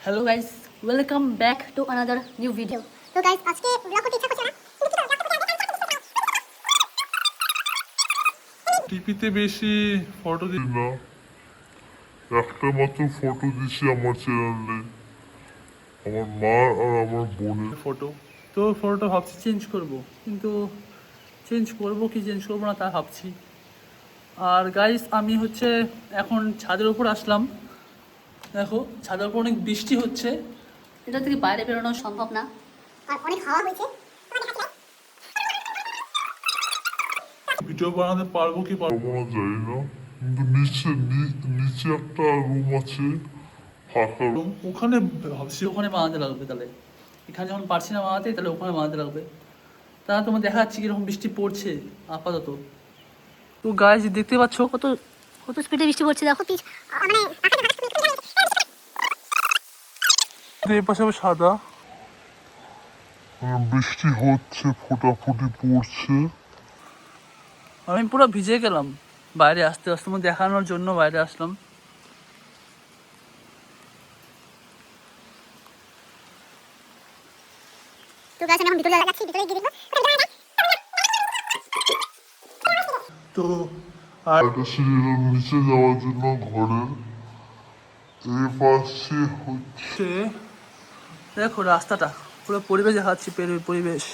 Hello guys, welcome back to another new video. तो guys आज के ब्लॉग করতে ইচ্ছা করছে না টিপিতে বেশি ফটো দিই না, একটা মাত্র ফটো দিছি আমার চ্যানেলে, আমার মা আর আমার বোনের ফটো। তো ফটোটা ভাবছি চেঞ্জ করব, কিন্তু চেঞ্জ করব কি চেঞ্জ করব না তা ভাবছি। আর গাইস আমি হচ্ছে এখন ছাদের উপর আসলাম। দেখো ছাদের উপর অনেক বৃষ্টি হচ্ছে, এটা থেকে বাইরে বেরোনো সম্ভব না, আর অনেক হাওয়া হয়েছে। ভিডিও বানাতে পারবো কি পারবো না জানি না, কিন্তু নিচে একটা রুম আছে, ফাঁকা রুম। ওখানে ভাবছি ওখানে বানাতে লাগবে, তাহলে এখানে যখন পারছি না বানাতে তাহলে ওখানে বানাতে লাগবে। তা তোমার দেখাচ্ছি কিরকম বৃষ্টি পড়ছে আপাতত। তো গাইস দেখতে পাচ্ছ কত কত স্পিডে বৃষ্টি পড়ছে, দেখো মানে এর পাশে আবার সাদা, বৃষ্টি হচ্ছে, ফোটাফুটি পড়ছে। আমি পুরো ভিজে গেলাম বাইরে আসতে আসতে, তোমার দেখানোর জন্য বাইরে আসলাম। তো গাইস আমি এখন ভিতরে যাচ্ছি, ভিতরে গিয়ে দেখবো। তো আর সিঁড়ির নিচে যাওয়ার জন্য ঘরের এই পাশে হচ্ছে দেখো রাস্তাটা পুরো পরিবেশ দেখাচ্ছি, পরিবেশ।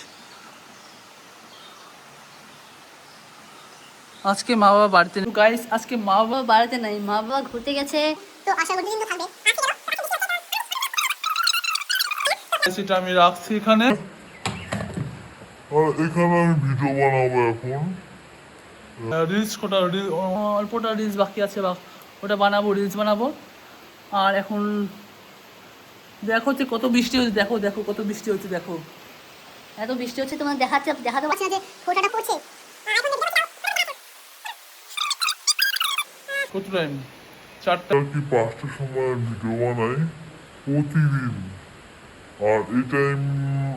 আজকে মা বাবা বাড়িতে নেই গাইস, আজকে মা বাবা বাড়িতে নাই, মা বাবা ঘুরতে গেছে। তো আশা করি দিন তো থাকবে। সেটা আমি রাখছি এখানে। আর এখানে আমি ভিডিও বানাবো এখন। রিলস কটা অল্পটা রিলস বাকি আছে, বা ওটা বানাবো, রিলস বানাবো। আর এখন দেখো যে কত বৃষ্টি হচ্ছে, দেখো দেখো কত বৃষ্টি হচ্ছে, দেখো এত বৃষ্টি হচ্ছে, তোমার দেখাতে পারছি না যে ফোটাটা পড়ছে। কত টাইম 4টা কি 5টার সময় ভিডিও বানাই প্রতিদিন, আর এই টাইম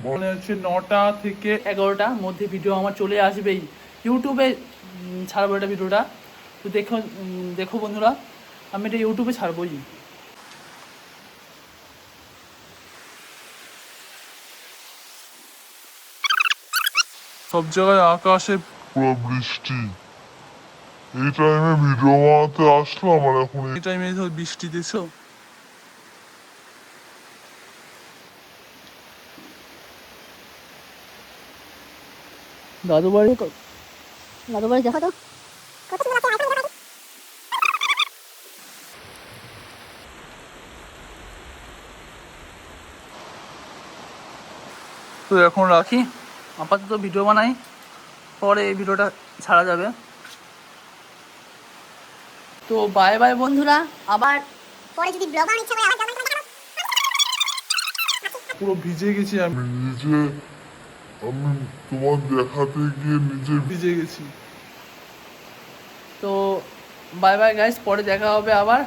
মানে হচ্ছে 9টা থেকে 11টার মধ্যে ভিডিও আমার চলে আসবেই। ইউটিউবে ছাড়বো এটা ভিডিওটা, তো দেখো দেখো বন্ধুরা, আমি এটা ইউটিউবে ছাড়বোই। সব জায়গায় আকাশে পুরো বৃষ্টি। এই টাইমে ভিডিও বানাতে আসলাম, আর এখন এই টাইমে তো বৃষ্টি দেখছো। দাদু বাড়ি দেখো তো কত সুন্দর আছে। তো এখন রাখি, আপাতত ভিডিও বানাই, পরে এই ভিডিওটা ছাড়া যাবে। তো বাই বাই বন্ধুরা, আবার পরে যদি ব্লগ বানানোর ইচ্ছা হয় আবার যাবেন। পুরো ভিজে গেছি আমি নিজে, আমি তোমার দেখাতে গিয়ে নিজে ভিজে গেছি। তো বাই বাই গাইস, পরে দেখা হবে আবার।